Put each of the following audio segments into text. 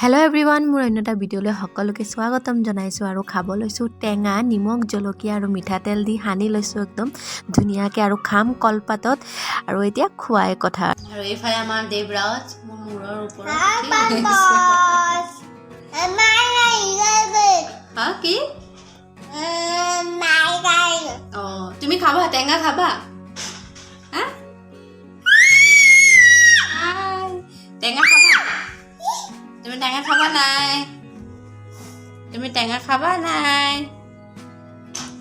Hello everyone मोर अन्य এটা ভিডিওলৈ সকলোকে স্বাগতম জনাইছো আৰু খাব লৈছো টেঙা নিমখ জলকীয়া আৰু মিঠাতেল দি হানি লৈছো একদম ধুনিয়াকে আৰু খাম কলপাতত আৰু এতিয়া খুৱাই কথা আৰু এইফালে আমাৰ দেৱৰাজ মোৰ মূৰৰ ওপৰত হা কি অ তুমি খাবা টেঙা খাবা হা টেঙা খাবা তুমি টেঙা খাবা নাই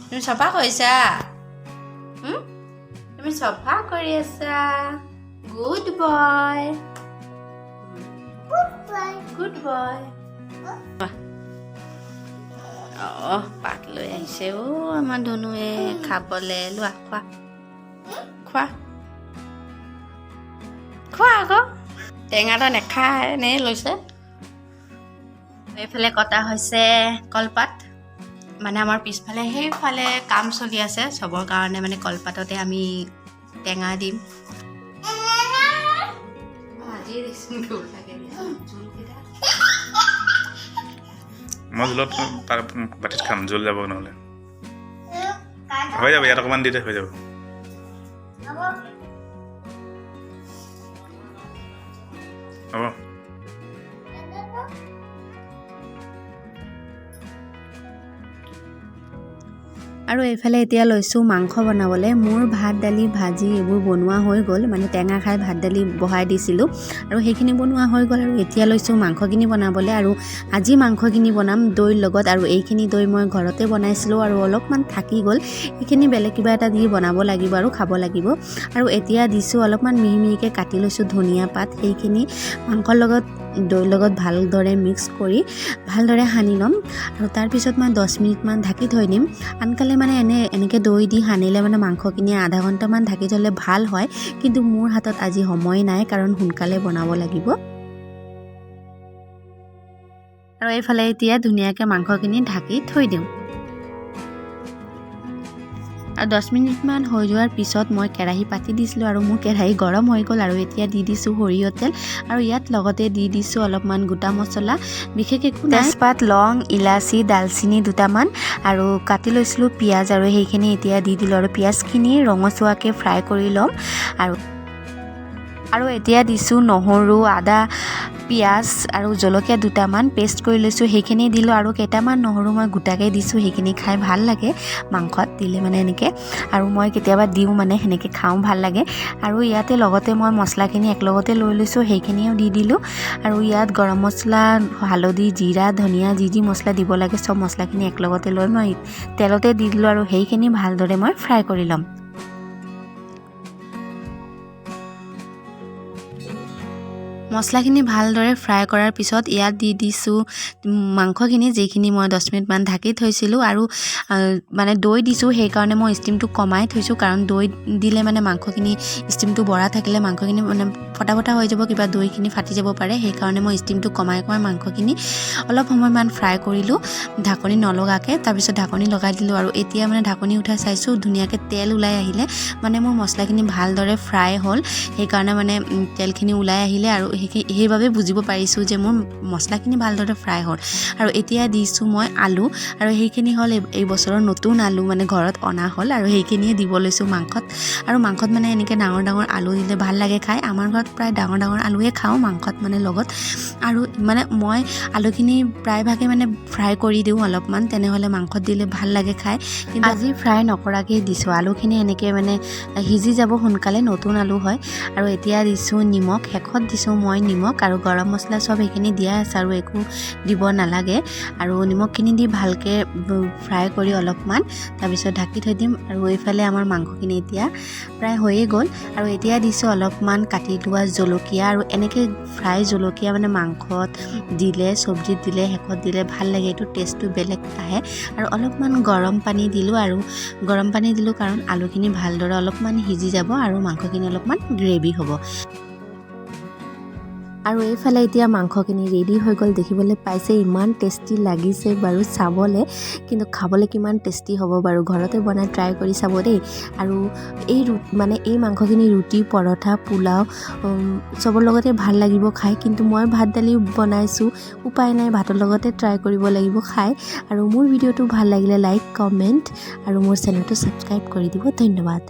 তুমি সফা কৰিছা তুমি সফা কৰি আছা গুড বয় পাত লৈ আহিছে অ আমাৰ ধনুৱে খাবলে লোৱা খোৱা আকৌ টেঙাটা নেখায় নে লৈছে এইফালে কটা হৈছে কলপাত মানে আমাৰ পিছফালে সেইফালে কাম চলি আছে সবৰ কাৰণে মানে কলপাততে আমি টেঙা দিম আজি দেখোন গৈ লাগে মই জোলত তাৰ বাটিত খাম জোল যাব নহ'লে হৈ যাব ইয়াত অকণমান দিতে হৈ যাব হ'ব আৰু এইফালে এতিয়া লৈছো মাংস বনাবলৈ মোৰ ভাত দালি ভাজি এইবোৰ বনোৱা হৈ গ'ল মানে টেঙা খাই ভাত দালি বহাই দিছিলোঁ আৰু সেইখিনি বনোৱা হৈ গ'ল আৰু এতিয়া লৈছো মাংসখিনি বনাবলৈ আৰু আজি মাংসখিনি বনাম দৈৰ লগত আৰু এইখিনি দৈ মই ঘৰতে বনাইছিলোঁ আৰু অলপমান থাকি গ'ল এইখিনি বেলেগ কিবা এটা দি বনাব লাগিব আৰু খাব লাগিব আৰু এতিয়া দিছোঁ অলপমান মিহি মিহিকৈ কাটি লৈছোঁ ধনিয়া পাত সেইখিনি মাংসৰ লগত দৈৰ লগত ভালদৰে মিক্স কৰি ভালদৰে সানি ল'ম আৰু তাৰপিছত মই 10 মিনিটমান ঢাকি থৈ দিম আনকালে মানে এনেকৈ দৈ দি সানিলে মানে মাংসখিনি আধা ঘণ্টামান ঢাকি থ'লে ভাল হয় কিন্তু মোৰ হাতত আজি সময় নাই কাৰণ সোনকালে বনাব লাগিব আৰু এইফালে এতিয়া ধুনীয়াকৈ মাংসখিনি ঢাকি থৈ দিওঁ আৰু 10 মিনিটমান হৈ যোৱাৰ পিছত মই কেৰাহী পাতি দিছিলোঁ আৰু মোৰ কেৰাহী গৰম হৈ গ'ল আৰু এতিয়া দি দিছোঁ সৰিয়হ তেল আৰু ইয়াত লগতে দি দিছোঁ অলপমান গোটা মছলা বিশেষ একো নাই তেজপাত লং ইলাচি দালচিনি দুটামান আৰু কাটি লৈছিলোঁ পিঁয়াজ আৰু সেইখিনি এতিয়া দি দিলোঁ আৰু পিঁয়াজখিনি ৰঙচুৱাকৈ ফ্ৰাই কৰি ল'ম আৰু এতিয়া দিছোঁ নহৰু আদা পিঁয়াজ আৰু জলকীয়া দুটামান পেষ্ট কৰি লৈছোঁ সেইখিনি দিলোঁ আৰু কেইটামান নহৰু মই গোটাকৈ দিছোঁ সেইখিনি খাই ভাল লাগে মাংসত দিলে মানে এনেকৈ আৰু মই কেতিয়াবা দিওঁ মানে সেনেকৈ খাওঁ ভাল লাগে আৰু ইয়াতে লগতে মই মছলাখিনি একেলগতে লৈ লৈছোঁ সেইখিনিও দি দিলোঁ আৰু ইয়াত গৰম মছলা হালধি জিৰা ধনিয়া যি মছলা দিব লাগে চব মছলাখিনি একেলগতে লৈ মই তেলতে দি দিলোঁ আৰু সেইখিনি ভালদৰে মই ফ্ৰাই কৰি ল'ম মছলাখিনি ভালদৰে ফ্ৰাই কৰাৰ পিছত ইয়াত দি দিছোঁ মাংসখিনি যিখিনি মই 10 মিনিটমান ঢাকি থৈছিলোঁ আৰু মানে দৈ দিছোঁ সেইকাৰণে মই ষ্টিমটো কমাই থৈছোঁ কাৰণ দৈ দিলে মানে মাংসখিনি ষ্টিমটো বঢ়া থাকিলে মাংসখিনি মানে ফটা হৈ যাব কিবা দৈখিনি ফাটি যাব পাৰে সেইকাৰণে মই ষ্টিমটো কমাই মাংসখিনি অলপ সময়মান ফ্ৰাই কৰিলোঁ ঢাকনি নলগাকৈ তাৰপিছত ঢাকনি লগাই দিলোঁ আৰু এতিয়া মানে ঢাকনি উঠাই চাইছোঁ ধুনীয়াকৈ তেল ওলাই আহিলে মানে মোৰ মছলাখিনি ভালদৰে ফ্ৰাই হ'ল সেইকাৰণে মানে তেলখিনি ওলাই আহিলে আৰু সেইবাবে বুজিব পাৰিছোঁ যে মোৰ মছলাখিনি ভালদৰে ফ্ৰাই হ'ল আৰু এতিয়া দিছোঁ মই আলু আৰু সেইখিনি হ'ল এই বছৰৰ নতুন আলু মানে ঘৰত অনা হ'ল আৰু সেইখিনিয়ে দিব লৈছোঁ মাংসত আৰু মাংসত মানে এনেকৈ ডাঙৰ আলু দিলে ভাল লাগে খাই আমাৰ ঘৰত প্ৰায় ডাঙৰ আলুৱে খাওঁ মাংসত মানে লগত আৰু মানে মই আলুখিনি প্ৰায়ভাগে মানে ফ্ৰাই কৰি দিওঁ অলপমান তেনেহ'লে মাংসত দিলে ভাল লাগে খাই কিন্তু আজি ফ্ৰাই নকৰাকৈ দিছোঁ আলুখিনি এনেকৈ মানে সিজি যাব সোনকালে নতুন আলু হয় আৰু এতিয়া দিছোঁ নিমখ শেষত দিছোঁ মই নিমখ আৰু গৰম মছলা সব এইখিনি দিয়া আছে আৰু একো দিব নালাগে আৰু নিমখখিনি দি ভালকৈ ফ্ৰাই কৰি অলপমান তাৰপিছত ঢাকি থৈ দিম আৰু এইফালে আমাৰ মাংসখিনি এতিয়া প্ৰায় হৈয়ে গ'ল আৰু এতিয়া দিছোঁ অলপমান কাটি লোৱা জলকীয়া আৰু এনেকৈ ফ্ৰাই জলকীয়া মানে মাংসত দিলে চব্জিত দিলে শেষত দিলে ভাল লাগে এইটো টেষ্টটো বেলেগ আহে আৰু অলপমান গৰম পানী দিলোঁ কাৰণ আলুখিনি ভালদৰে অলপমান সিজি যাব আৰু মাংসখিনি অলপমান গ্ৰেভি হ'ব আৰু এইফালে এতিয়া মাংসখিনি ৰেডি হৈ গ'ল দেখিবলৈ পাইছে ইমান টেষ্টি লাগিছে বাৰু চাবলৈ কিন্তু খাবলৈ কিমান টেষ্টি হ'ব বাৰু ঘৰতে বনাই ট্ৰাই কৰি চাব দেই আৰু এই মাংসখিনি ৰুটি পৰঠা পোলাও চবৰ লগতে ভাল লাগিব খাই কিন্তু মই ভাত দালি বনাইছোঁ উপায় নাই ভাতৰ লগতে ট্ৰাই কৰিব লাগিব খাই আৰু মোৰ ভিডিঅ'টো ভাল লাগিলে লাইক কমেণ্ট আৰু মোৰ চেনেলটো ছাবস্ক্ৰাইব কৰি দিব ধন্যবাদ।